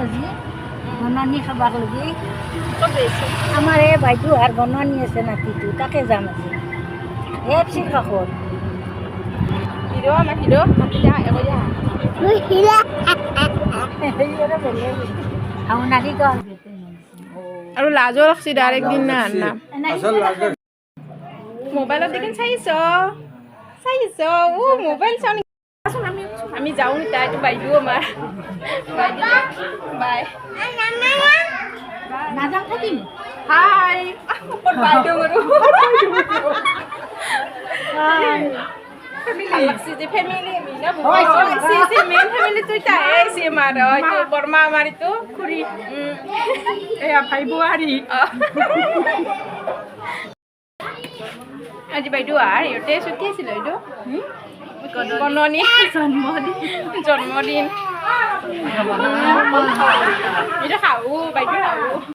আজি বনানি খাবাক লাগি আমাৰ এই বাইদেউ আৰু বনানি আছে নাতিটো তাকে যাম আজি এফচিৰ কাষত হিৰো আমাৰ হিৰো মাতি যা এগৰীয়া ভাওনাৰী গল আৰু লাজো লাগছি ডাইৰেক্ট দিন না না মোবাইলত দেখোন চাইছ ও মোবাইল চাওঁ আমি যাওঁ নিতা এইটো বাইদেউ আমাৰ বাই নাযাম থাকিম হাই বাইদেউ আৰু ফেমিলি মিনা মেইন ফেমিলি তুই তাই সি মাৰ এইটো বৰ্মা আমাৰ এইটো খুৰী এয়া ভাই বোৱাৰী আজি বাইদেউ আৰু ইহঁতে ছুটি আছিল এইটো বননি জন্মদিন এইটো খাওঁ বাইদেউ খাওঁ